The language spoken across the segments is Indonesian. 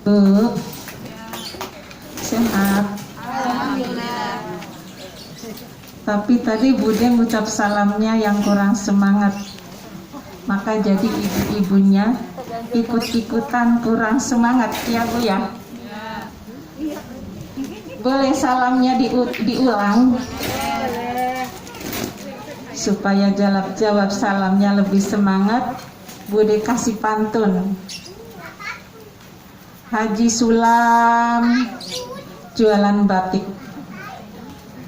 Bu, sehat. Alhamdulillah. Tapi tadi Bude ngucap salamnya yang kurang semangat, maka jadi ibu-ibunya ikut-ikutan kurang semangat ya Bu ya. Boleh salamnya diulang supaya jawab salamnya lebih semangat. Bude kasih pantun. Haji Sulam jualan batik,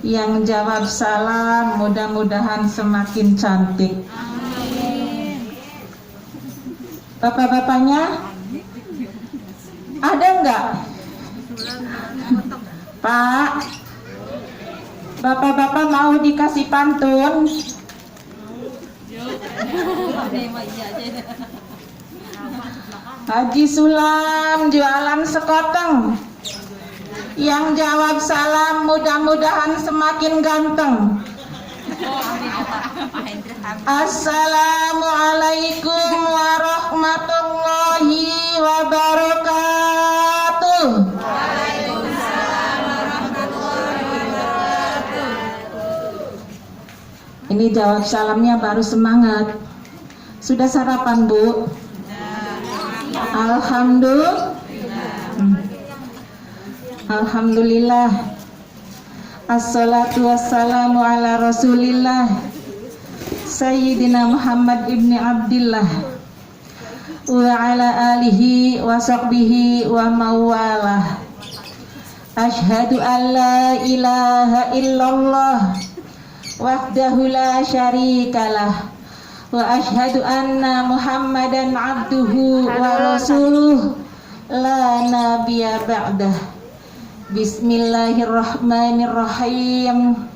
yang jawab salam mudah-mudahan semakin cantik. Bapak-bapaknya ada enggak? Pak, bapak-bapak mau dikasih pantun? Haji Sulam jualan sekoteng, yang jawab salam mudah-mudahan semakin ganteng. Assalamualaikum warahmatullahi wabarakatuh. Waalaikumsalam warahmatullahi wabarakatuh. Ini jawab salamnya baru semangat. Sudah sarapan Bu? Alhamdulillah. Assalatu wassalamu ala rasulillah Sayyidina Muhammad ibni Abdillah wa ala alihi wa sahbihi wa mawalah. Ashhadu an la ilaha illallah wahdahu la syarikalah wa ashhadu anna Muhammadan abduhu wa rasuluh la nabiyya ba'dah. Bismillahirrahmanirrahim.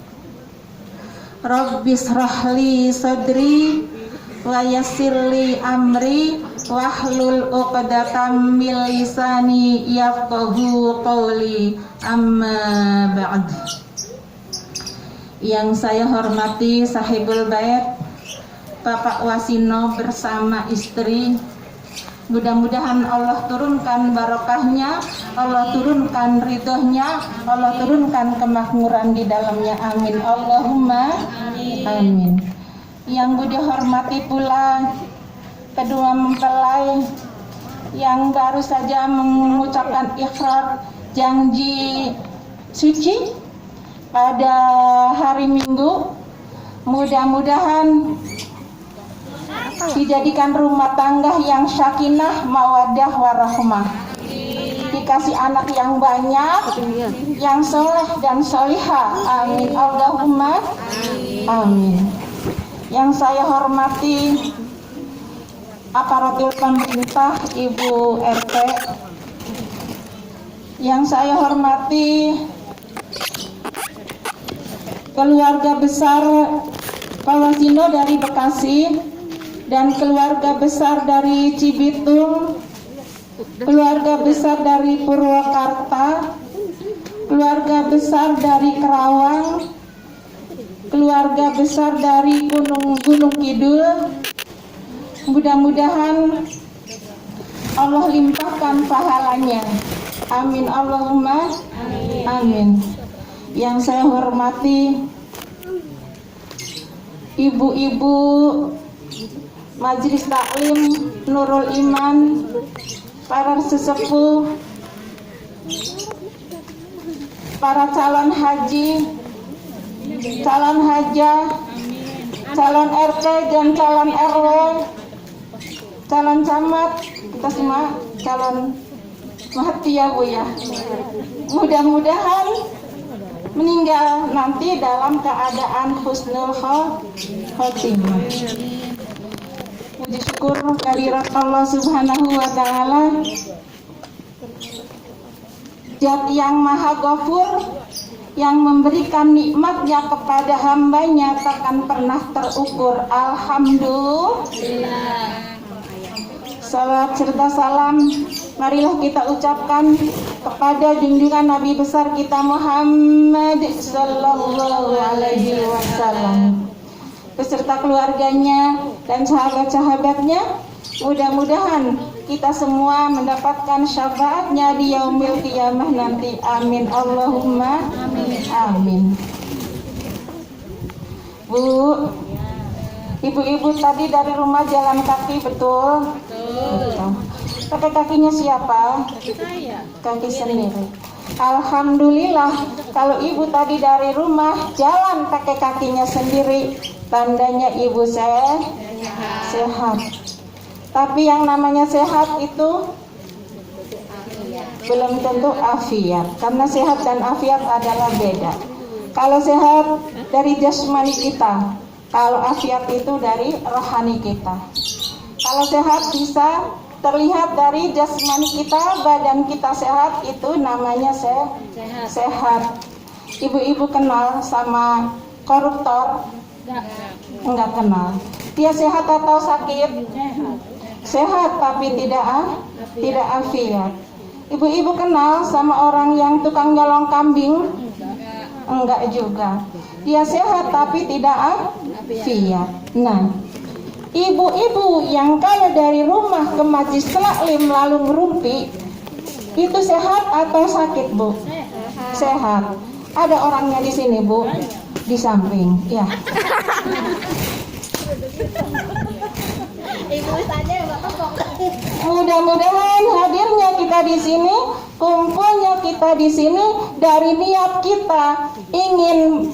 Rabbis rahli sadri wa yassirli amri wahlul uqdatam min lisani yafqahu qawli, amma ba'd. Yang saya hormati sahibul bait Bapak Wasino bersama istri, mudah-mudahan Allah turunkan barokahnya, Allah turunkan ridhonya, Allah turunkan kemakmuran di dalamnya. Amin Allahumma amin. Yang Budi hormati pula kedua mempelai yang baru saja mengucapkan ikrar janji suci pada hari Minggu. Mudah-mudahan dijadikan rumah tangga yang sakinah, mawaddah, warahmah. Dikasih anak yang banyak, yang soleh dan solihah. Amin Allahumma amin. Yang saya hormati aparatur pemerintah, Ibu RT. Yang saya hormati keluarga besar Pak Wasino dari Bekasi dan keluarga besar dari Cibitung, keluarga besar dari Purwakarta, keluarga besar dari Kerawang, keluarga besar dari Gunung Kidul. Mudah-mudahan Allah limpahkan pahalanya. Amin Allahumma amin. Yang saya hormati ibu-ibu Majelis Taklim Nurul Iman, para sesepuh, para calon haji, calon hajah, calon RT dan calon RW, calon camat, kita semua calon mahati ya Bu ya. Mudah-mudahan meninggal nanti dalam keadaan husnul khotimah. Puji syukur kehadirat Allah Subhanahu wa Ta'ala, Zat yang Maha Ghafur, yang memberikan nikmatnya kepada hambanya takkan pernah terukur. Alhamdulillah. Salat serta salam marilah kita ucapkan kepada junjungan Nabi besar kita Muhammad sallallahu alaihi wasallam beserta keluarganya dan sahabat-sahabatnya. Mudah-mudahan kita semua mendapatkan syafaatnya di yaumil qiyamah nanti. Amin Allahumma amin. Bu, ibu-ibu tadi dari rumah jalan kaki, betul? Betul. Pakai kakinya siapa? Kaki sendiri. Alhamdulillah, kalau ibu tadi dari rumah jalan pakai kakinya sendiri, tandanya ibu sehat. Tapi yang namanya sehat itu belum tentu afiat, karena sehat dan afiat adalah beda. Kalau sehat dari jasmani kita, kalau afiat itu dari rohani kita. Kalau sehat bisa terlihat dari jasmani kita, badan kita sehat, itu namanya sehat. Ibu-ibu kenal sama koruptor? Enggak kenal. Dia sehat atau sakit? Sehat, tapi tidak afiat. Ibu-ibu kenal sama orang yang tukang nyolong kambing? Enggak juga. Dia sehat tapi tidak afiat. Nah, ibu-ibu yang kalau dari rumah ke majlis taklim lalu ngerumpi, itu sehat atau sakit, Bu? Sehat. Ada orangnya di sini, Bu, di samping. Ya. Mudah-mudahan hadirnya kita di sini, kumpulnya kita di sini dari niat kita ingin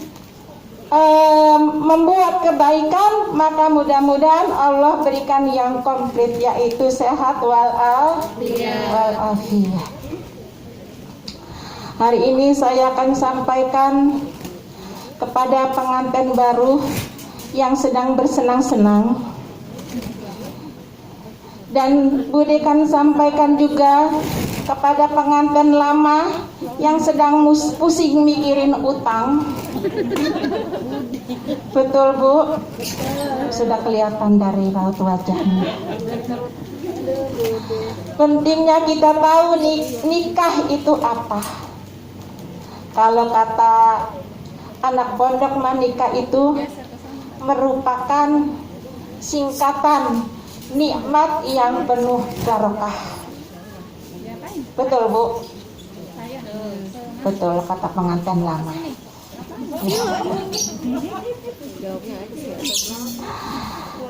membuat kebaikan, maka mudah-mudahan Allah berikan yang komplit, yaitu sehat walafiat. Hari ini saya akan sampaikan kepada pengantin baru yang sedang bersenang-senang, dan Bude kan sampaikan juga kepada pengantin lama yang sedang pusing mikirin utang. Betul, Bu? Sudah kelihatan dari raut wajahnya. Pentingnya kita tahu nikah itu apa. Kalau kata anak pondok, nikah itu merupakan singkatan nikmat yang penuh barokah. Betul, Bu? Betul kata pengantin lama.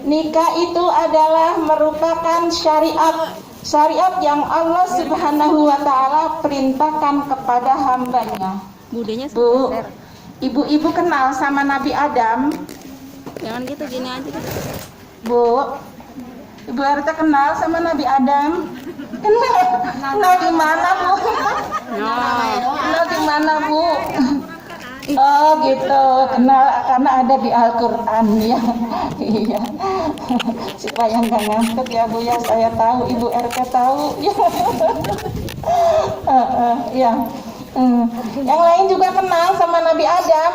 Nikah itu adalah merupakan syariat yang Allah Subhanahu wa Ta'ala perintahkan kepada hambanya. Bu, ibu-ibu kenal sama Nabi Adam? Jangan gitu, gini aja. Bu, Ibu RT kenal sama Nabi Adam? Kenal di mana, Bu? Kenal di mana, Bu? Oh gitu, kenal karena ada di Al-Quran ya. Iya. Supaya nggak ngantuk ya, Bu ya. Saya tahu, Ibu RT tahu ya. Ya. Yang lain juga kenal sama Nabi Adam.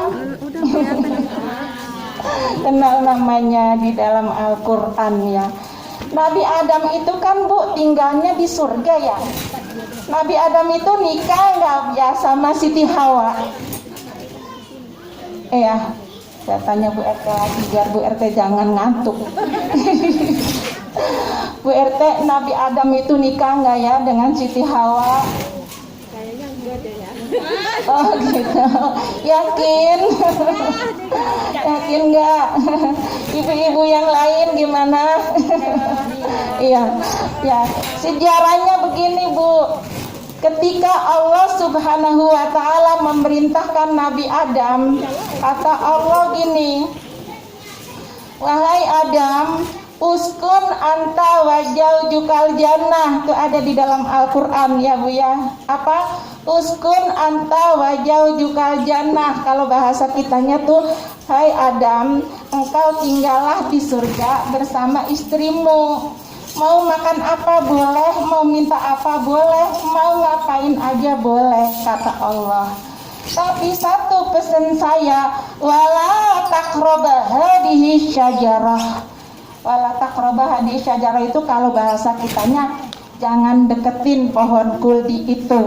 Kenal namanya di dalam Al-Quran ya. Nabi Adam itu kan, Bu, tinggalnya di surga ya. Nabi Adam itu nikah nggak ya sama Siti Hawa? Ya, saya tanya Bu RT lagi biar Bu RT jangan ngantuk. Bu RT, Nabi Adam itu nikah nggak ya dengan Siti Hawa? Kayaknya enggak deh ya. Oh gitu, yakin? Yakin nggak? Ibu-ibu yang lain gimana? Iya, ya. Sejarahnya begini, Bu. Ketika Allah Subhanahu wa Ta'ala memerintahkan Nabi Adam, kata Allah gini, wahai Adam, uskun anta wajaujukal jannah. Itu ada di dalam Al-Quran ya, Bu ya. Apa? Uskun anta wajaujukal jannah. Kalau bahasa kitanya tuh, hai Adam, engkau tinggallah di surga bersama istrimu. Mau makan apa boleh, mau minta apa boleh, mau ngapain aja boleh, kata Allah. Tapi satu pesan saya, wala taqrabah hadhihi syajarah. Wala taqrabah hadhihi syajarah itu kalau bahasa kitanya jangan deketin pohon kuldi itu.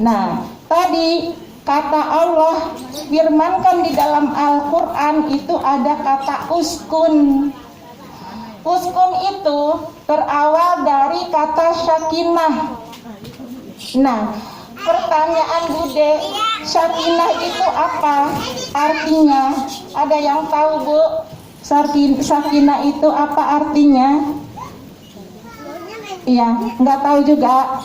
Nah, tadi kata Allah firmankan di dalam Al-Quran itu ada kata uskun. Uskun itu berawal dari kata sakinah. Nah, pertanyaan Bude, sakinah itu apa artinya? Ada yang tahu, Bu? Sakinah itu apa artinya? Iya, nggak tahu juga.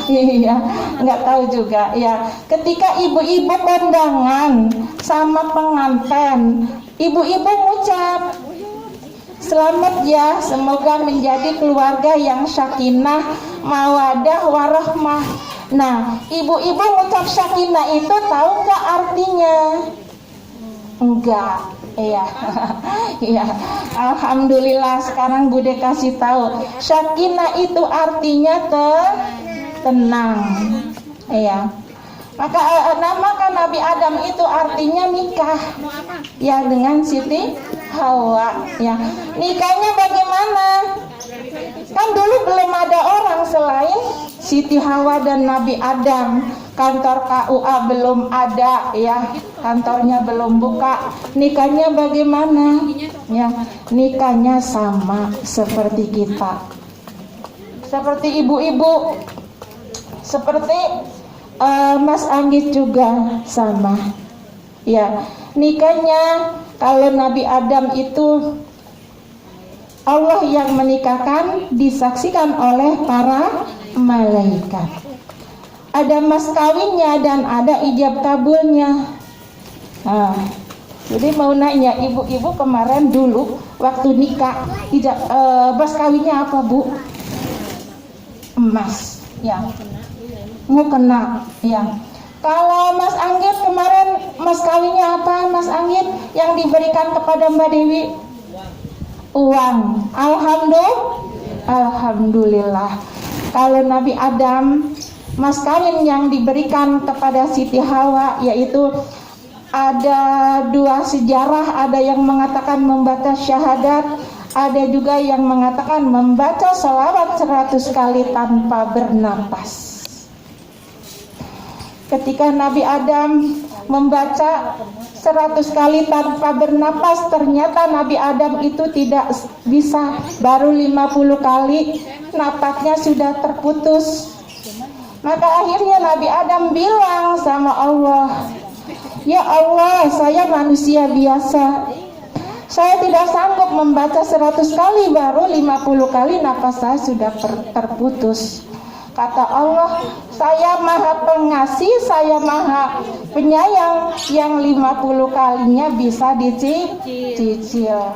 Iya, nggak tahu juga. Ya, ketika ibu-ibu kondangan sama pengantin, ibu-ibu ngucap, selamat ya, semoga menjadi keluarga yang sakinah, mawadah, warahmah. Nah, ibu-ibu ngucap sakinah itu tahu nggak artinya? Enggak. Iya. Iya. Alhamdulillah sekarang Bude kasih tahu. Sakinah itu artinya tenang. Iya. Maka namakan Nabi Adam itu artinya nikah. Ya, dengan Siti Hawa. Ya. Nikahnya bagaimana? Kan dulu belum ada orang selain Siti Hawa dan Nabi Adam. Kantor KUA belum ada, ya, kantornya belum buka. Nikahnya bagaimana? Ya, nikahnya sama seperti kita, seperti ibu-ibu, seperti Mas Anggit juga sama. Ya, nikahnya kalau Nabi Adam itu Allah yang menikahkan, disaksikan oleh para malaikat. Ada mas kawinnya dan ada ijab kabulnya. Nah, jadi mau nanya ibu-ibu kemarin dulu waktu nikah, mas kawinnya apa, Bu? Emas, ya. Mau kena, ya. Kalau Mas Anggit kemarin mas kawinnya apa, Mas Anggit, yang diberikan kepada Mbak Dewi? Uang. Alhamdulillah. Kalau Nabi Adam, mas kawin yang diberikan kepada Siti Hawa yaitu ada dua sejarah, ada yang mengatakan membaca syahadat, ada juga yang mengatakan membaca sholawat 100 kali tanpa bernapas. Ketika Nabi Adam membaca 100 kali tanpa bernapas, ternyata Nabi Adam itu tidak bisa, baru 50 kali napasnya sudah terputus. Maka akhirnya Nabi Adam bilang sama Allah, ya Allah, saya manusia biasa, saya tidak sanggup membaca 100 kali, baru 50 kali napas saya sudah terputus. Kata Allah, saya maha pengasih, saya maha penyayang, yang 50 kalinya bisa dicicil.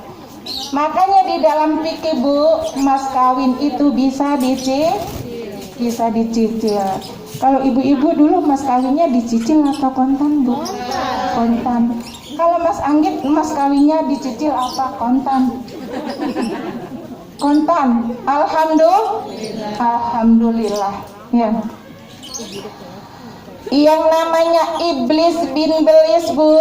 Makanya di dalam fikih, Bu, mas kawin itu bisa dicicil. Kalau ibu-ibu dulu mas kawinnya dicicil atau kontan, Bu? Kontan. Kalau Mas Anggit mas kawinnya dicicil apa kontan? Kontan. Alhamdulillah. Ya. Yang namanya iblis bin belis, Bu.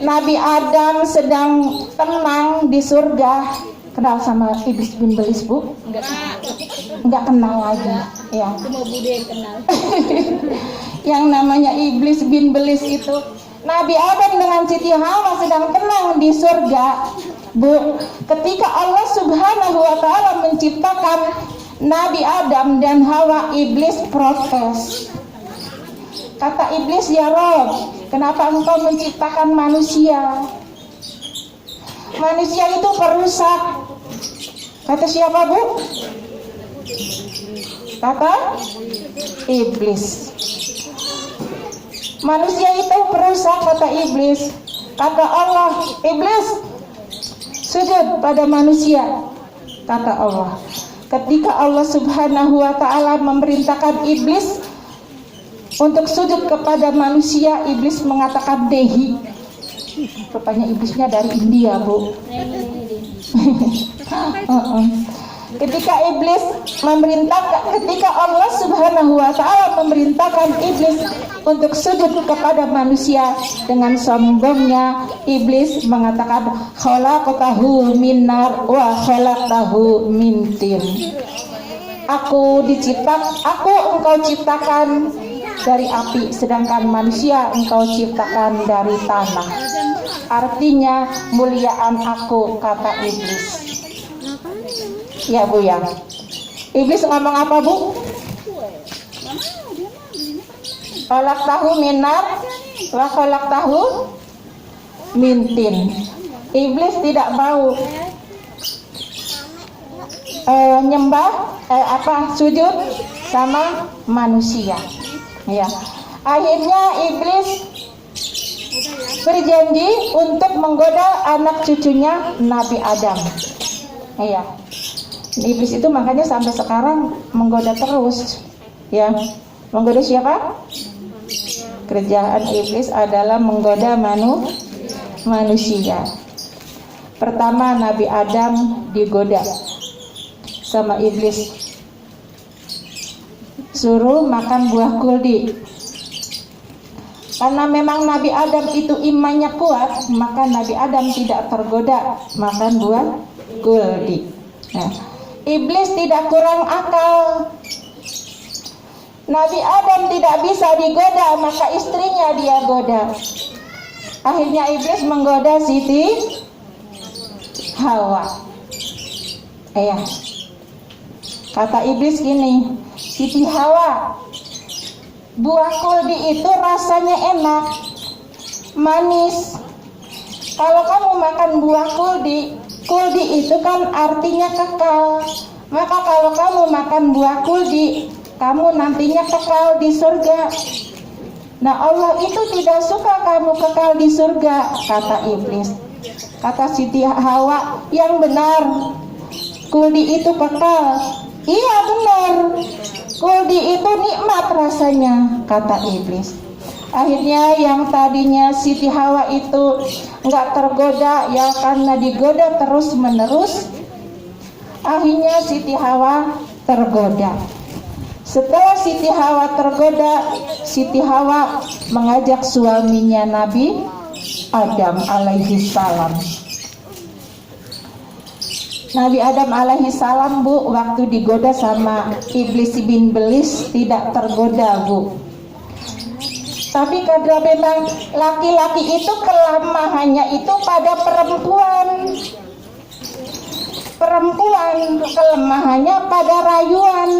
Nabi Adam sedang tenang di surga. Kenal sama iblis bin belis, Bu? Enggak kenal lagi. Ya. Cuma Bude yang kenal. Yang namanya iblis bin belis itu, Nabi Adam dengan Siti Hawa sedang tenang di surga, Bu. Ketika Allah Subhanahu wa taala menciptakan Nabi Adam dan Hawa, iblis protes. Kata iblis, ya Rob, kenapa engkau menciptakan manusia? Manusia itu perusak. Kata siapa, Bu? Kata iblis. Manusia itu perusak, kata iblis. Kata Allah, iblis, sujud pada manusia. Kata Allah. Ketika Allah Subhanahu wa taala memerintahkan iblis untuk sujud kepada manusia, iblis mengatakan dehi. Rupanya iblisnya dari India, Bu. Ketika Allah Subhanahu wa taala memerintahkan iblis untuk sujud kepada manusia, dengan sombongnya iblis mengatakan, khalaqtahu min nar wa khalaqtahu min tin. Engkau ciptakan dari api, sedangkan manusia engkau ciptakan dari tanah. artinya muliaan aku, kata iblis. Ya Bu ya. Iblis ngomong apa Bu? Kolak tahu minar wa kolak tahu mintin. Iblis tidak mau nyembah sujud sama manusia. Ya. Akhirnya iblis berjanji untuk menggoda anak cucunya Nabi Adam. Ya. Iblis itu makanya sampai sekarang menggoda terus. Ya. Menggoda siapa? Kerjaan iblis adalah menggoda manusia. Pertama Nabi Adam digoda sama iblis, suruh makan buah kuldi. Karena memang Nabi Adam itu imannya kuat, maka Nabi Adam tidak tergoda makan buah kuldi. Nah, iblis tidak kurang akal. Nabi Adam tidak bisa digoda, maka istrinya dia goda. Akhirnya iblis menggoda Siti Hawa. Kata iblis gini, Siti Hawa, buah kuldi itu rasanya enak, manis. Kalau kamu makan buah kuldi, kuldi itu kan artinya kekal. Maka kalau kamu makan buah kuldi, kamu nantinya kekal di surga. Nah, Allah itu tidak suka kamu kekal di surga, kata iblis. Kata Siti Hawa, yang benar, kuldi itu kekal. Iya benar, kuldi itu nikmat rasanya, kata iblis. Akhirnya yang tadinya Siti Hawa itu nggak tergoda, ya karena digoda terus menerus. Akhirnya Siti Hawa tergoda. Setelah Siti Hawa tergoda, Siti Hawa mengajak suaminya Nabi Adam alaihi salam. Nabi Adam alaihi salam Bu, waktu digoda sama iblis bin belis tidak tergoda Bu. Tapi karena memang laki-laki itu kelemahannya itu pada perempuan. Perempuan kelemahannya pada rayuan.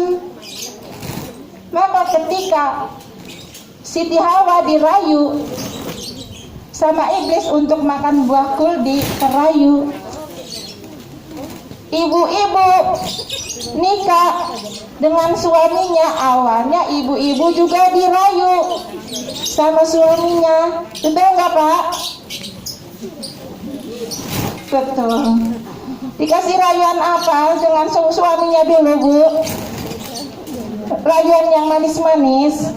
Maka ketika Siti Hawa dirayu sama iblis untuk makan buah kuldi, terayu. Ibu-ibu nikah dengan suaminya, awalnya ibu-ibu juga dirayu sama suaminya. Betul nggak Pak? Betul. Dikasih rayuan apa dengan suaminya dulu Bu? Rayuan yang manis-manis.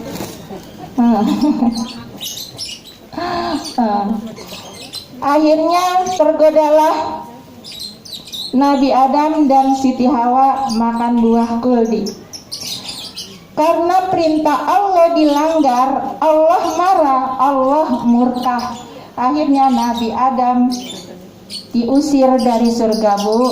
Akhirnya tergodalah Nabi Adam dan Siti Hawa makan buah kuldi. Karena perintah Allah dilanggar, Allah marah, Allah murka. Akhirnya Nabi Adam diusir dari surga Bu.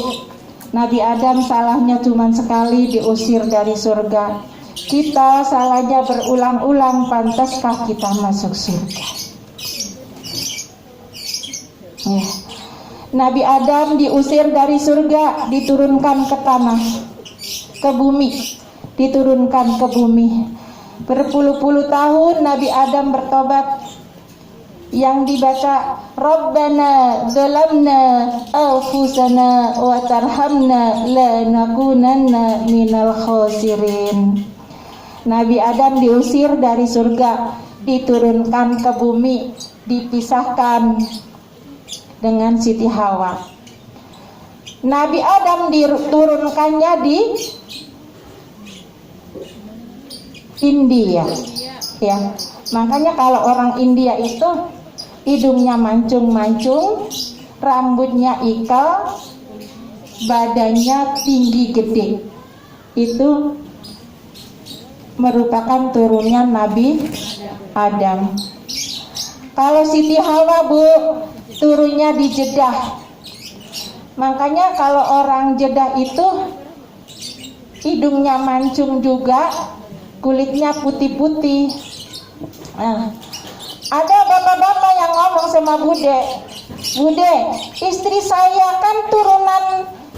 Nabi Adam salahnya cuma sekali, diusir dari surga. Kita salahnya berulang-ulang, pantaskah kita masuk surga? Ya. Nabi Adam diusir dari surga, diturunkan ke tanah, ke bumi, diturunkan ke bumi. Berpuluh-puluh tahun Nabi Adam bertobat. Yang dibaca, Rabbana zalamna anfusana wa tarhamna lanakunanna minal khasirin. Nabi Adam diusir dari surga, diturunkan ke bumi, dipisahkan dengan Siti Hawa. Nabi Adam diturunkannya di India. Ya, makanya kalau orang India itu hidungnya mancung-mancung, rambutnya ikal, badannya tinggi gede. Itu merupakan turunnya Nabi Adam. Kalau Siti Hawa Bu, turunnya di Jeddah. Makanya kalau orang Jeddah itu hidungnya mancung juga, kulitnya putih-putih. Nah, ada bapak-bapak yang ngomong sama Bude, Bude, istri saya kan turunan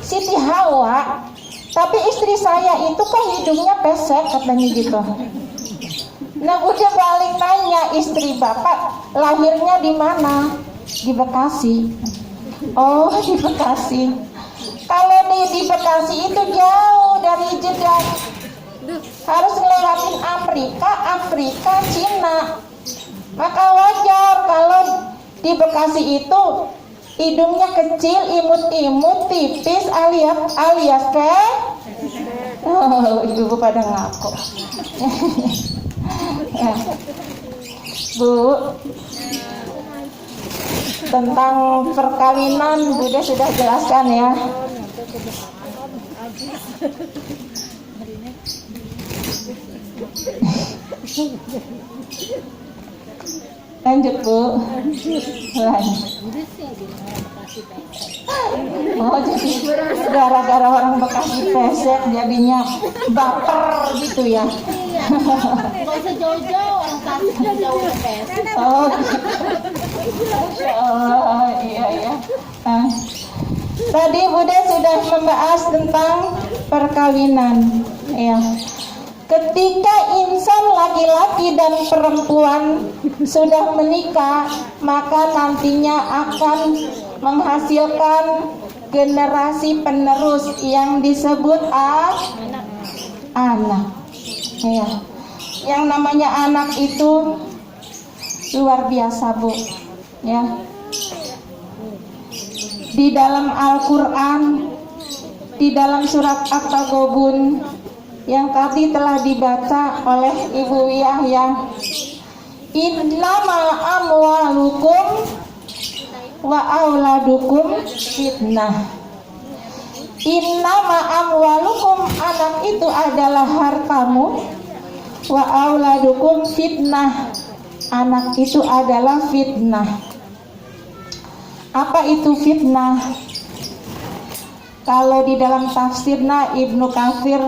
Siti Hawa, tapi istri saya itu kan hidungnya pesek, katanya gitu. Nah, Bude balik tanya, istri bapak lahirnya di mana? Di Bekasi. Oh, di Bekasi. Kalau di Bekasi itu jauh dari Jeddah, harus ngelewatin Afrika, Cina. Maka wajar kalau di Bekasi itu hidungnya kecil, imut-imut, tipis, alias oh, ibu pada ngaku. Ya. Bu, tentang perkawinan Bude sudah jelaskan ya. Lanjut Bu. Oh, jadi gara-gara orang Bekasi pesek jadinya baper gitu ya. Gak usah jauh-jauh, orang Tasik dan jauh pesek. Oh, Masya Allah, iya. Tadi Bude sudah membahas tentang perkawinan, ya. Ketika insan laki-laki dan perempuan sudah menikah, maka nantinya akan menghasilkan generasi penerus yang disebut anak. Ya. Yang namanya anak itu luar biasa, Bu. Ya. Di dalam Al-Qur'an, di dalam surat At-Taghabun yang tadi telah dibaca oleh Ibu Yahya, innama amwalukum wa auladukum fitnah. Innama amwalukum, anak itu adalah hartamu, wa auladukum fitnah, anak itu adalah fitnah. Apa itu fitnah? Kalau di dalam tafsirnya Ibnu Katsir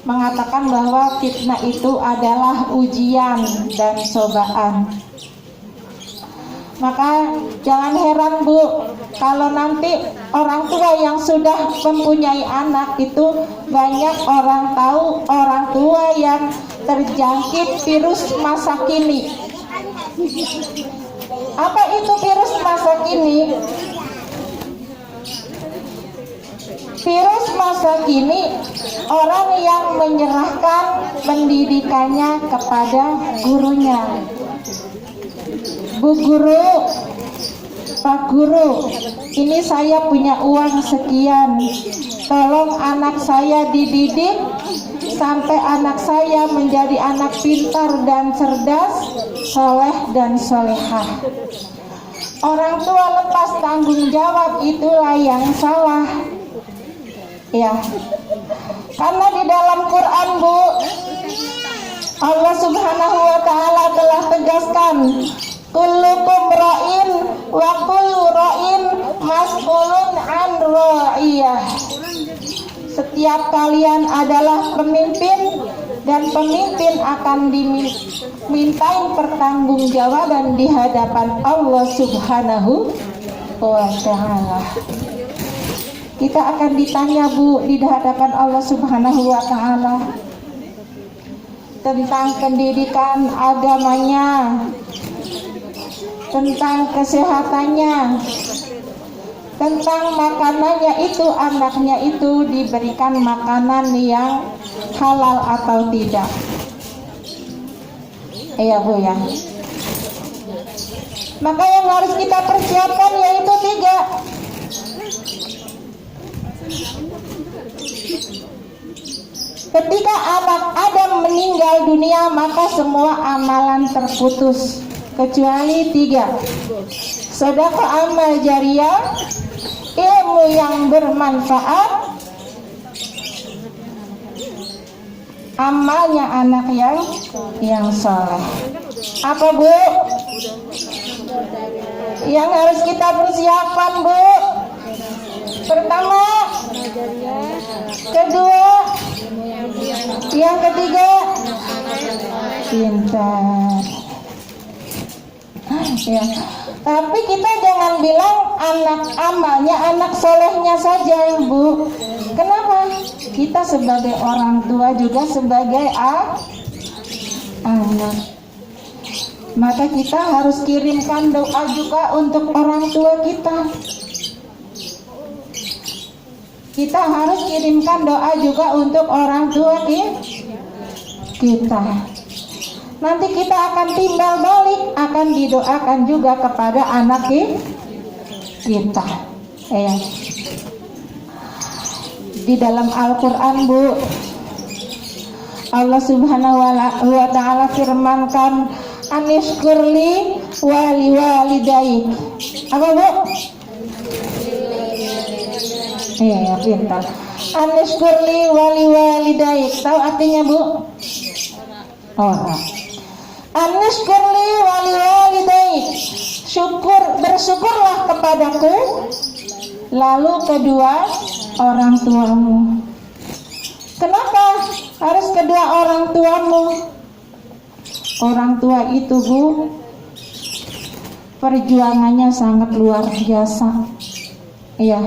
mengatakan bahwa fitnah itu adalah ujian dan cobaan. Maka jangan heran, Bu, kalau nanti orang tua yang sudah mempunyai anak itu banyak orang tahu orang tua yang terjangkit virus masa kini. Apa itu virus masa kini? Virus masa kini orang yang menyerahkan pendidikannya kepada gurunya. Bu guru, Pak guru, ini saya punya uang sekian, tolong anak saya dididik sampai anak saya menjadi anak pintar dan cerdas, soleh dan solehah. Orang tua lepas tanggung jawab, itulah yang salah. Ya, karena di dalam Quran, Bu, Allah Subhanahu wa Ta'ala telah tegaskan, kullukum ra'in wa kullu ra'in mas'ulun an ra'iyah. Setiap kalian adalah pemimpin dan pemimpin akan dimintain pertanggungjawaban di hadapan Allah Subhanahu wa Ta'ala. Kita akan ditanya, Bu, di hadapan Allah Subhanahu wa Ta'ala tentang pendidikan agamanya, tentang kesehatannya, tentang makanannya itu, anaknya itu diberikan makanan yang halal atau tidak. Iya, Bu, ya. Maka yang harus kita persiapkan yaitu 3. Ketika anak Adam meninggal dunia, maka semua amalan terputus kecuali 3. Sedekah amal jariah, ilmu yang bermanfaat, amalnya anak yang soleh. Apa, Bu? Yang harus kita persiapkan, Bu? Pertama, kedua, yang ketiga, pintar. Ya. Tapi kita jangan bilang anak amalnya, anak solehnya saja, Bu. Kenapa? Kita sebagai orang tua juga sebagai anak. Maka kita harus kirimkan doa juga untuk orang tua kita. Kita harus kirimkan doa juga untuk orang tua kita. Nanti kita akan timbal balik, akan didoakan juga kepada anak kita. Ya. Di dalam Al-Quran, Bu, Allah Subhanahu wa Ta'ala firmankan, anishkurli wali walidaik. Apa, Bu? Iya, pintar. Anishkurli wali walidaik. Tahu artinya, Bu? Orang. Anishkurli wali walidaik. Bersyukurlah kepadaku, lalu kedua orang tuamu. Kenapa harus kedua orang tuamu? Orang tua itu, Bu, perjuangannya sangat luar biasa. Iya,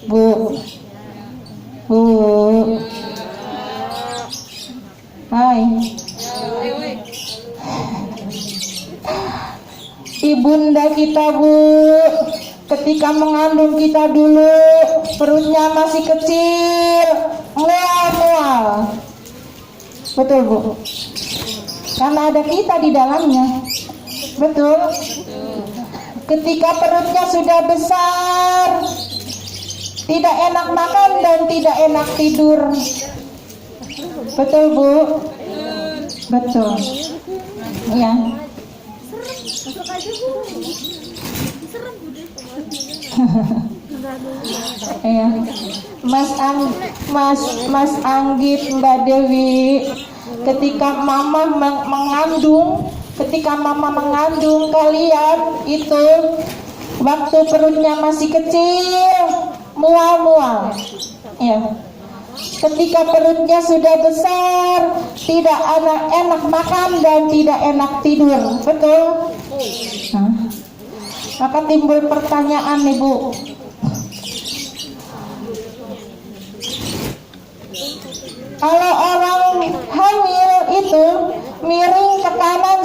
Bu. Hai. Ibunda kita, Bu, ketika mengandung kita dulu, perutnya masih kecil, mual-mual. Betul, Bu? Karena ada kita di dalamnya. Betul? Ketika perutnya sudah besar, tidak enak makan dan tidak enak tidur. Betul, Bu? Betul. Iya. Ya. Mas Anggit, Mbak Dewi, ketika mama mengandung kalian itu waktu perutnya masih kecil, mual-mual. Ya. Ketika perutnya sudah besar, tidak enak makan dan tidak enak tidur. Betul? Nah, maka timbul pertanyaan nih, Bu. Kalau orang hamil itu miring ke kanan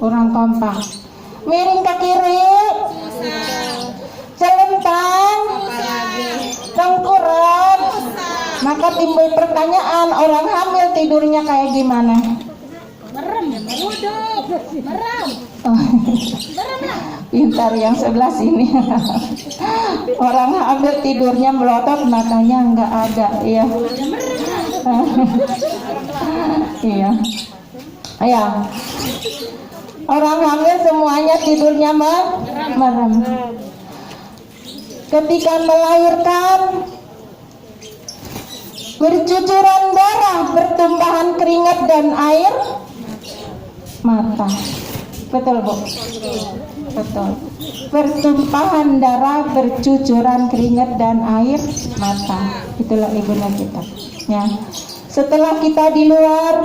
kurang kompak, miring ke kiri celentang, tengkurap. Maka timbul pertanyaan, orang hamil tidurnya kayak gimana? Merem. Pintar yang sebelah sini. Orang hamil tidurnya melotot, matanya nggak ada, iya. Iya. Ya. Orang hamil semuanya tidurnya merem. Ketika melahirkan, bercucuran darah, bertumpahan keringat dan air mata. Betul, Bu? Betul. Bertumpahan darah, bercucuran keringat dan air mata. Itulah ibunda kita. Ya. Setelah kita di luar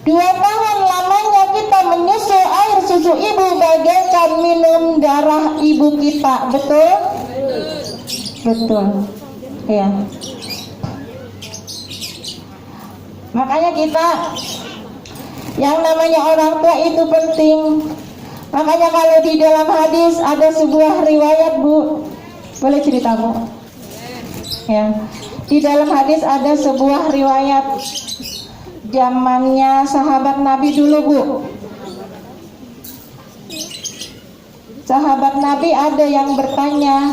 2 tahun lamanya kita menyusu air susu ibu bagaikan minum darah ibu kita. Betul? Betul. Ya. Makanya kita yang namanya orang tua itu penting. Makanya kalau di dalam hadis ada sebuah riwayat, Bu. Boleh cerita, Bu? Ya. Di dalam hadis ada sebuah riwayat zamannya sahabat Nabi dulu, Bu. Sahabat Nabi ada yang bertanya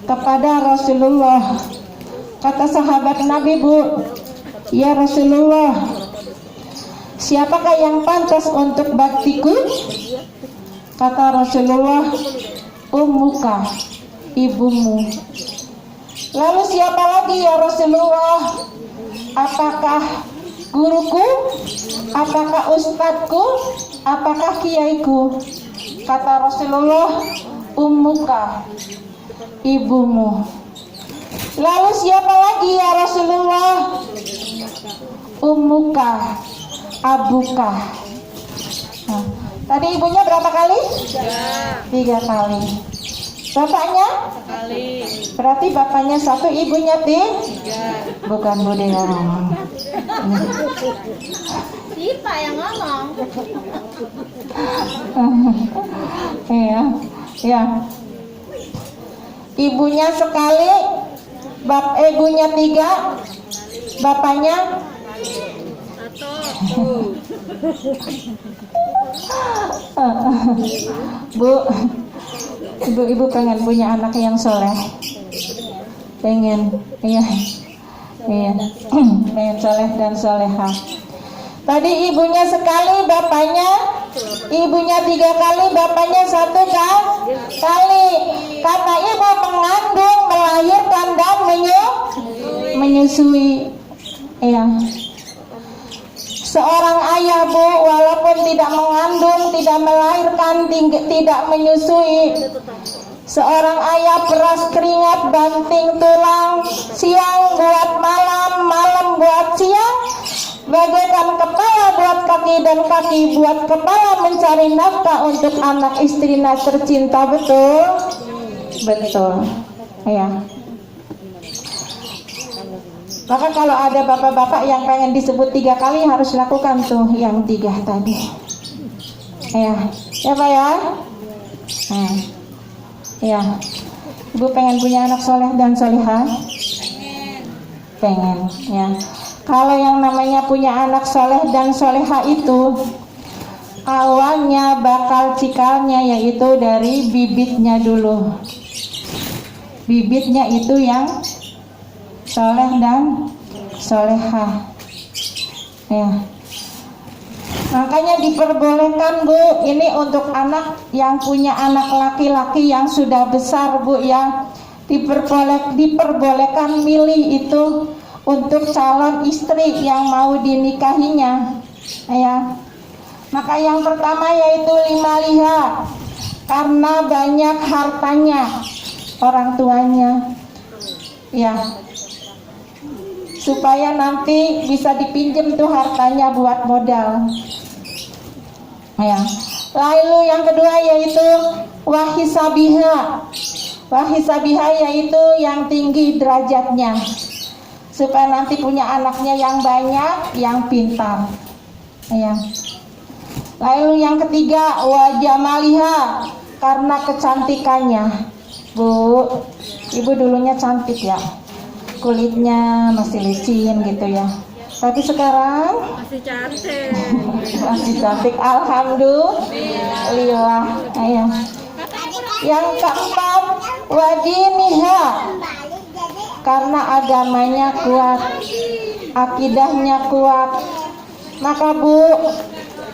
kepada Rasulullah. Kata sahabat Nabi, Bu, ya Rasulullah, siapakah yang pantas untuk baktiku? Kata Rasulullah, ummuka, ibumu. Lalu siapa lagi ya Rasulullah? Apakah guruku? Apakah ustadku? Apakah kiaiku? Kata Rasulullah, ummuka, ibumu. Lalu siapa lagi ya Rasulullah? Ummuka, abuka. Nah, tadi ibunya berapa kali? 3 kali. Bapaknya? Kali. Berarti bapaknya 1, ibunya 3. Bukan Bude yang ngomong. Siapa yang ngomong? Iya, ya. Ibunya sekali, ibunya 3, bapaknya Bu, ibu pengen punya anak yang soleh, pengen, iya, pengen soleh dan soleha. Tadi ibunya sekali, bapaknya, ibunya 3 kali, bapaknya 1 kali. Karena ibu mengandung, melahirkan dan menyusui. Iya. Seorang ayah, Bu, walaupun tidak mengandung, tidak melahirkan, tidak menyusui, seorang ayah peras keringat, banting tulang, siang buat malam, malam buat siang, bagaikan kepala buat kaki dan kaki buat kepala, mencari nafkah untuk anak istrinya tercinta. Betul? Betul. Ya. Maka kalau ada bapak-bapak yang pengen disebut 3 kali, harus lakukan tuh yang 3 tadi. Ya Pak ya. Ya. Ibu pengen punya anak soleh dan solehah? Pengen. Ya. Kalau yang namanya punya anak soleh dan solehah itu, awalnya bakal cikalnya yaitu dari bibitnya dulu. Bibitnya itu yang soleh dan solehah. Ya. Makanya diperbolehkan, Bu, ini untuk anak yang punya anak laki-laki yang sudah besar, Bu, ya. Diperbolehkan milih itu untuk calon istri yang mau dinikahinya. Ya. Maka yang pertama yaitu 5 liha, karena banyak hartanya orang tuanya. Ya. Supaya nanti bisa dipinjam tuh hartanya buat modal. Ya. Lalu yang kedua yaitu wahisabiha. Wahisabiha yaitu yang tinggi derajatnya, supaya nanti punya anaknya yang banyak, yang pintar. Ya. Lalu yang ketiga wajamaliha, karena kecantikannya. Bu, ibu dulunya cantik ya, kulitnya masih licin gitu ya, tapi sekarang Masih cantik. masih cantik, alhamdulillah. Ya. Yang keempat wadiniha, karena agamanya kuat, akidahnya kuat. Maka Bu,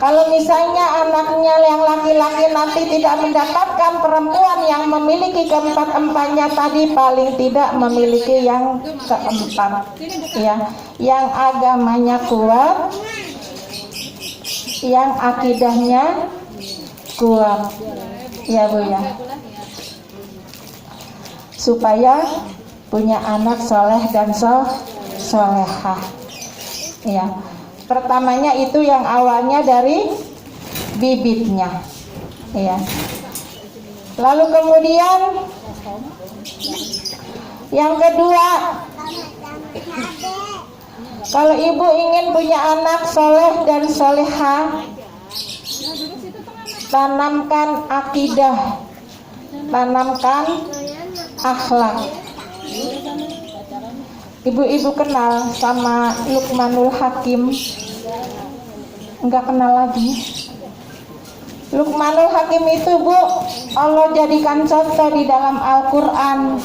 kalau misalnya anaknya yang laki-laki nanti tidak mendapatkan perempuan yang memiliki keempat-empatnya tadi, paling tidak memiliki yang keempat, ya, yang agamanya kuat, yang akidahnya kuat, ya Bu ya, supaya punya anak soleh dan solehah. Ya. Pertamanya itu yang awalnya dari bibitnya, ya. Lalu kemudian yang kedua, kalau ibu ingin punya anak soleh dan solehah, tanamkan akidah, tanamkan akhlak. Ibu-ibu kenal sama Luqmanul Hakim? Enggak kenal lagi. Luqmanul Hakim itu, Bu, Allah jadikan contoh di dalam Al-Quran.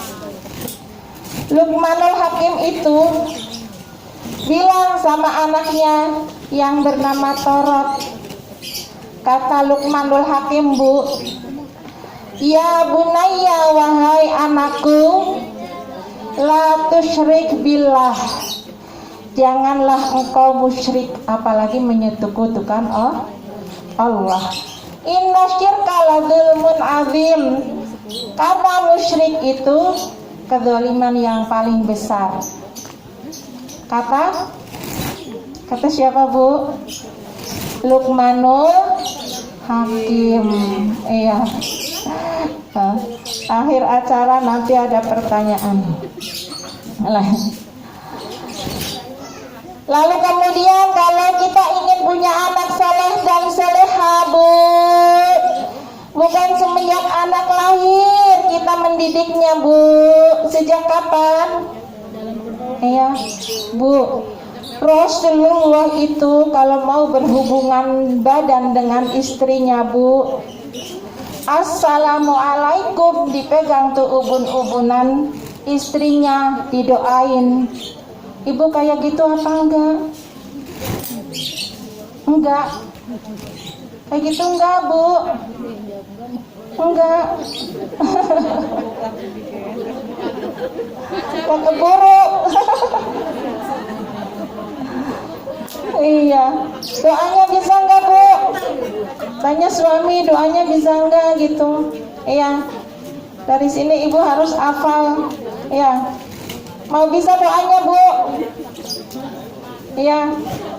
Luqmanul Hakim itu bilang sama anaknya yang bernama Torot. Kata Luqmanul Hakim, Bu, ya bunayya, wahai anakku, la tusyrik billah, janganlah engkau musyrik, apalagi menyekutukan Allah. Inna syirka la dzulmun azim, karena musyrik itu kezaliman yang paling besar. Kata siapa, Bu? Luqmanul Hakim. Iya. Nah, akhir acara nanti ada pertanyaan. Lalu kemudian kalau kita ingin punya anak soleh dan soleha, Bu, bukan semenjak anak lahir kita mendidiknya, Bu. Sejak kapan? Iya, Bu. Rasulullah itu kalau mau berhubungan badan dengan istrinya, Bu, Assalamualaikum, dipegang tuh ubun-ubunan istrinya, didoain. Ibu kayak gitu apa enggak? Enggak. Kayak gitu enggak, Bu? Enggak. Kok keburu? Iya. Doanya bisa enggak, Bu? Tanya suami, doanya bisa enggak gitu. Iya. Dari sini ibu harus hafal. Iya. Mau bisa doanya, Bu? Iya.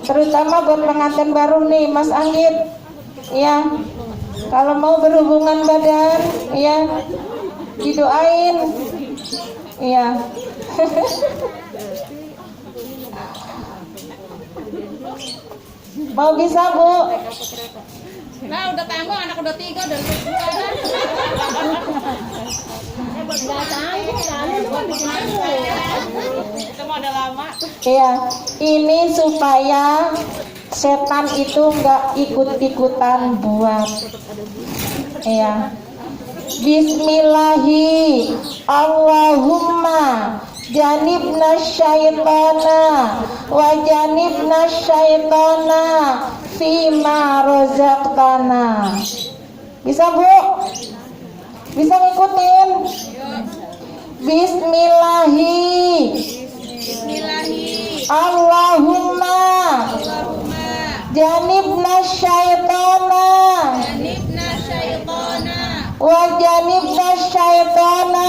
Terutama buat pengantin baru nih, Mas Anggit. Iya. Kalau mau berhubungan badan, iya, didoain. Iya. Mau bisa, Bu? Nah, udah tanggung, anak udah 3, udah nggak tanggung, itu mau udah lama. Iya, ini supaya setan itu nggak ikut-ikutan buat. Iya. Bismillahi Allahumma janibna syaitana wa janibna syaitana fima rozaqtana. Bisa, Bu? Bisa ngikutin? Bismillahi Allahumma janibna syaitana wa janibna syaitana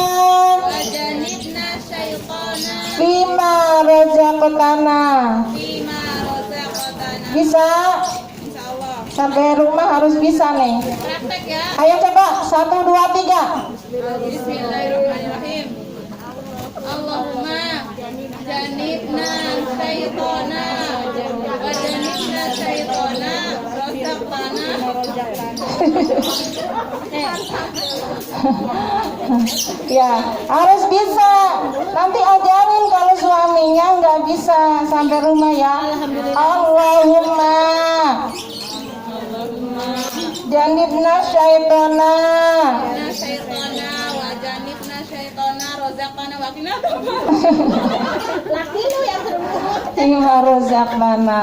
fima rozaqtana. Bisa? Sampai rumah harus bisa nih. Praktek ya. Ayo coba 1, 2, 3. Bismillahirrahmanirrahim. Allahumma janibna syaitana wa janibna syaitana rozaqtana. Ya, harus bisa. Nanti ajarin kalau suaminya nggak bisa sampai rumah ya. Allahumma janibna syaitana Wa janibna syaitana rozaqtana wa qina laki lu yang fima rozaqtana.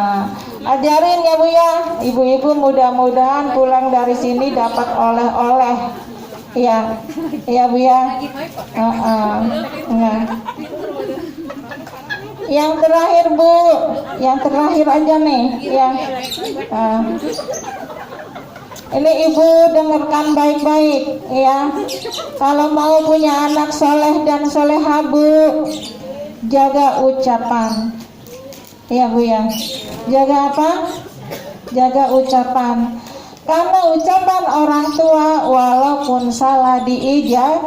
Ajarin ya, Bu ya. Ibu-ibu mudah-mudahan pulang dari sini dapat oleh-oleh. Iya. Iya, Bu ya. Nah. Yang terakhir, Bu. Yang terakhir aja nih. Ya. Ini ibu dengarkan baik-baik ya. Kalau mau punya anak soleh dan soleha, Bu, jaga ucapan. Iya, Bu ya. Jaga apa? Jaga ucapan. Karena ucapan orang tua walaupun salah diijabah.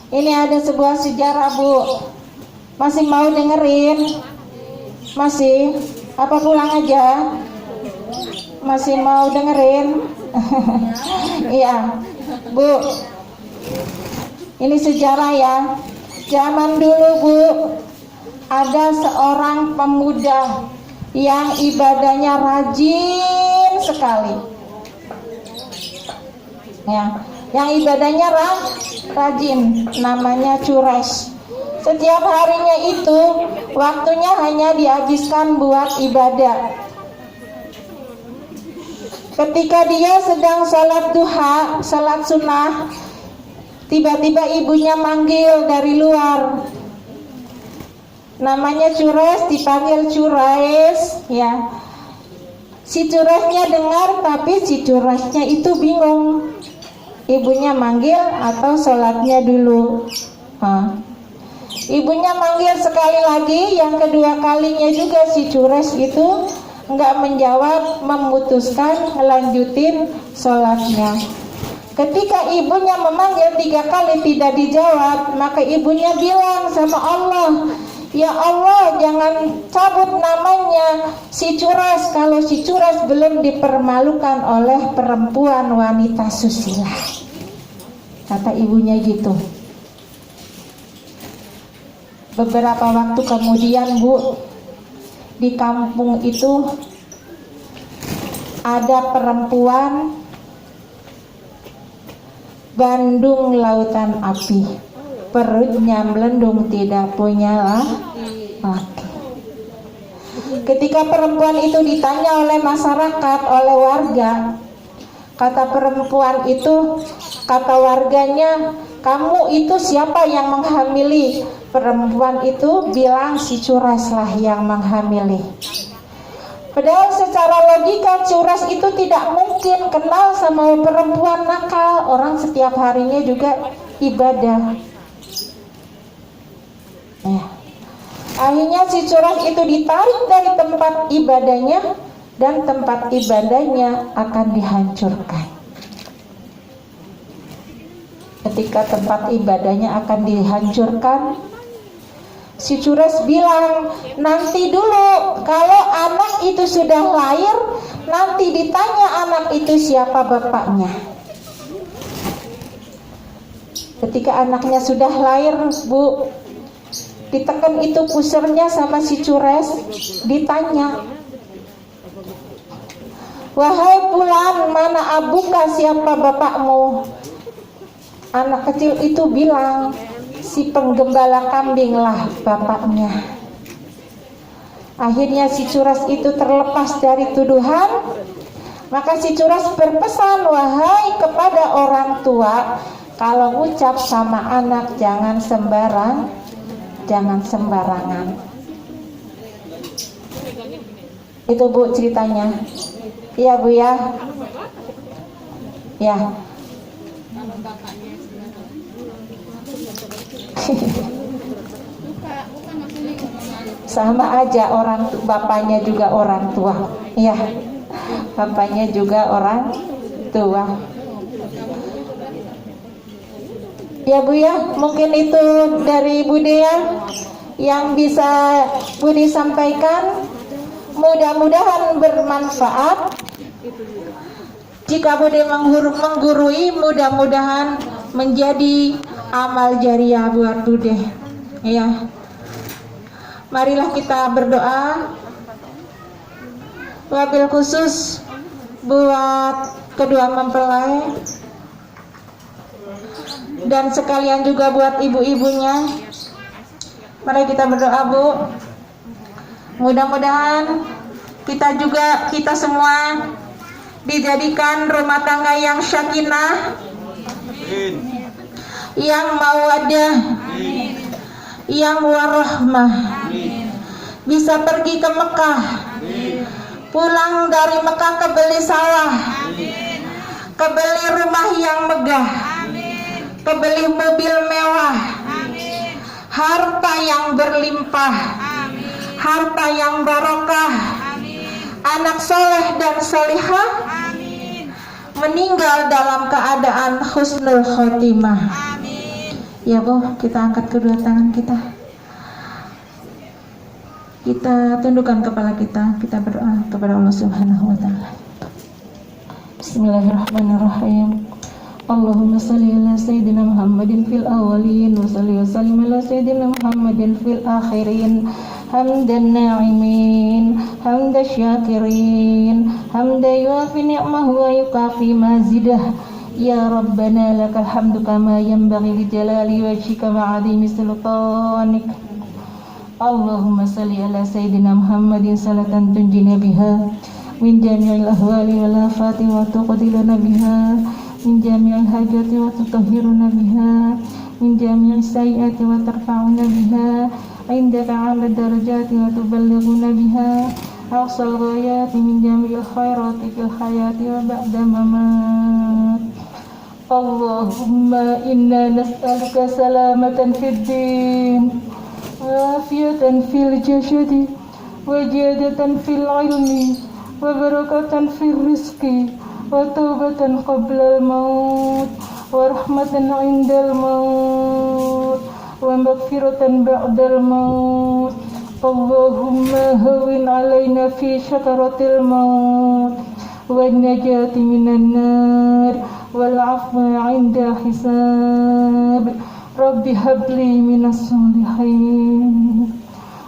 Ini ada sebuah sejarah, Bu. Masih mau dengerin? Masih? Apa pulang aja? Masih mau dengerin? Iya, Bu. Ini sejarah ya. Zaman dulu, Bu, ada seorang pemuda yang ibadahnya rajin sekali. Ya, yang ibadahnya rajin, namanya Cures. Setiap harinya itu waktunya hanya dihabiskan buat ibadah. Ketika dia sedang sholat duha, sholat sunnah, tiba-tiba ibunya manggil dari luar. Namanya Cures, dipanggil Cures, ya. Si Curesnya dengar, tapi si Curesnya itu bingung. Ibunya manggil atau sholatnya dulu. Ibunya manggil sekali lagi, yang kedua kalinya juga si Cures itu nggak menjawab, memutuskan lanjutin sholatnya. Ketika ibunya memanggil 3 kali tidak dijawab, maka ibunya bilang sama Allah, ya Allah, jangan cabut namanya si Curas kalau si Curas belum dipermalukan oleh perempuan wanita susila. Kata ibunya gitu. Beberapa waktu kemudian, Bu, di kampung itu ada perempuan Bandung lautan api, perutnya melendung, tidak punya laki. Ketika perempuan itu ditanya oleh masyarakat, oleh warga, kata perempuan itu, kata warganya, kamu itu siapa yang menghamili? Perempuan itu bilang si Curas lah yang menghamili. Padahal secara logika Curas itu tidak mungkin kenal sama perempuan nakal. Orang setiap harinya juga ibadah. Akhirnya si Curas itu ditarik dari tempat ibadahnya, dan tempat ibadahnya akan dihancurkan. Ketika tempat ibadahnya akan dihancurkan, si Curas bilang, nanti dulu kalau anak itu sudah lahir, nanti ditanya anak itu siapa bapaknya. Ketika anaknya sudah lahir, Bu, ditekan itu pusernya sama si Curas, ditanya, wahai Fulan, mana abuka, siapa bapakmu? Anak kecil itu bilang, si penggembala kambing lah bapaknya. Akhirnya si Curas itu terlepas dari tuduhan. Maka si Curas berpesan, wahai kepada orang tua, kalau ucap sama anak jangan sembarangan. Itu, Bu, ceritanya. Iya, Bu, ya. Ya. Sama aja, bapaknya juga orang tua. Iya, bapaknya juga orang tua. Ya, Bu, ya, mungkin itu dari Bu Dea yang bisa Budi sampaikan. Mudah-mudahan bermanfaat. Jika Budi menggurui, mudah-mudahan menjadi amal jariah buat Bude. Ya. Marilah kita berdoa. Wabil khusus buat kedua mempelai dan sekalian juga buat ibu-ibunya. Mari kita berdoa, Bu. Mudah-mudahan kita semua dijadikan rumah tangga yang sakinah, yang mawaddah, yang warahmah, bisa pergi ke Mekah, pulang dari Mekah kebeli sawah, kebeli rumah yang megah, kebeli mobil mewah, harta yang berlimpah, harta yang barokah, anak soleh dan solihah, meninggal dalam keadaan husnul khotimah. Ya, Bu, kita angkat kedua tangan kita. Kita tundukkan kepala kita berdoa kepada Allah Subhanahu wa taala. Bismillahirrahmanirrahim. Allahumma salli ala sayyidina Muhammadin fil awwalin wa salli wa sallim ala sayyidina Muhammadin fil akhirin. Hamdan na'imin, hamdan syakirin, hamdan yuafi ni'mahu wa yukafi mazidah. Ya Rabbana lakal hamdu kama yanbaghi li jalali wajhika wa 'azimi sultanik. Allahumma salli ala sayyidina Muhammadin salatan tunjina biha min jami'il ahwali wal afati wa tuqdiluna biha min jami'il hajati wa tutahhiruna biha min jami'is sayyiati wa tarfa'una biha عندك عام الدرجات وتبلغنا بها أقصى الغايات من جميع الخيرات في الحياة وبعد الممات. اللهم إنا نسألك سلامة في الدين وعافية في الجسد wa ziyadatan fil ilmi, wa barakatan fil rizqi, wa taubatan qabla al-maut, wa rahmatan 'indal maut, wa maghfiratan ba'dal maut. Allahumma hawwin 'alaina fi syakaratil maut, wan najati minan nar, wal 'afwa 'inda hisab. Rabbi habli minas solihin,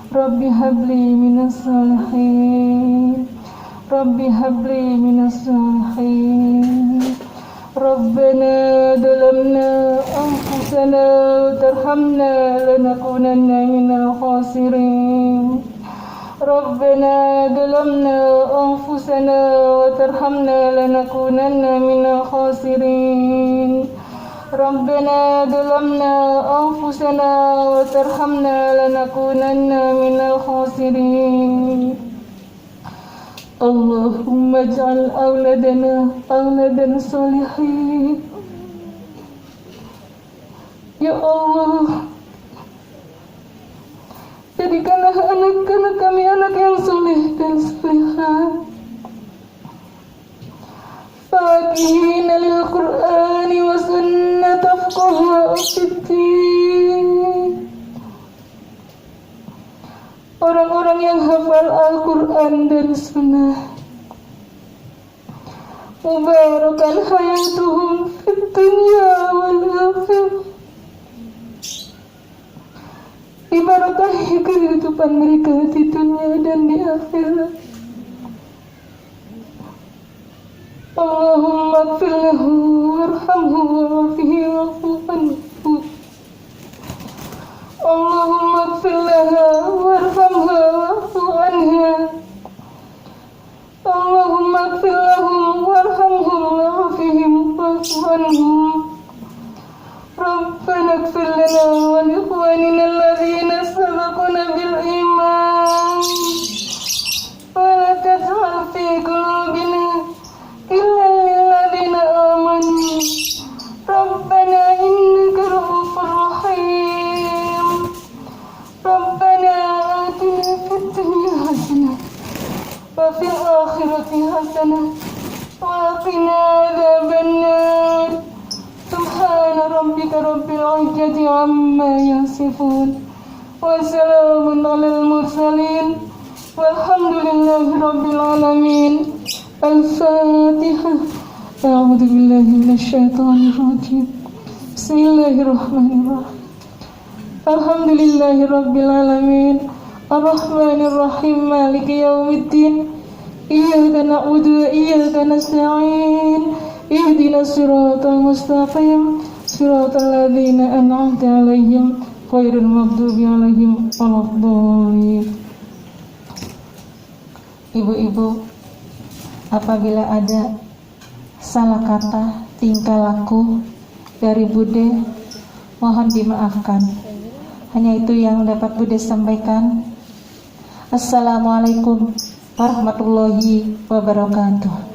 Rabbi habli minas solihin, Rabbi habli minas solihin. Rabbana dalamna anfusana wa tarhamna lanakunanna minal khasirin. Rabbana dalamna anfusana wa tarhamna lanakunanna minal khasirin. Rabbana dalamna anfusana wa tarhamna lanakunanna minal khasirin. Allahumma ij'al auladana auladan salihin. Ya Allah, jadikanlah anak-anak kami anak yang soleh dan salihah. Faqihina lil Qur'ani wa sunnah tafqaha fid-din. Orang-orang yang hafal Al-Quran dan Sunnah. Mubarakan hayatuhum fid dunya wal akhirah. Diberkahi kehidupan mereka di dunia dan di akhirat. Allahumma ighfir lahu warhamhu wa'afihi wa'fu anhu. Allahumma ighfir laha warhamha wa'fu anha. Allahumma ighfir lahum warhamhum wa'afihim wa'fu anhum. Rabbana ighfir lana wa li ikhwanina alladhina sabaquna bil iman wa la taj'al fi qulubina ghillan lil ladzina amanu. Rabbana innaka ra'ufur rahim. Rabbana atina fid dunya hasanah wa fil akhirati hasanah wa qina adzabannar. Subhana rabbika rabbil izzati amma yasifun wa salamun alal mursalin walhamdulillahi rabbil alamin. Al-Fatihah. A'udzu billahi minasy syaithanir rajim. Bismillahirrahmanirrahim. Alhamdulillahi rabbil alamin. Ar-Rahmanir Rahim. Maliki yaumiddin. Iyyaka na'budu wa iyyaka nasta'in. Ihdinas siratal mustaqim. Siratal ladzina an'amta 'alaihim ghairil maghdubi 'alaihim waladdallin. Ibu-ibu, apabila ada salah kata, tingkah laku dari Bude, mohon dimaafkan. Hanya itu yang dapat Bude sampaikan. Assalamualaikum warahmatullahi wabarakatuh.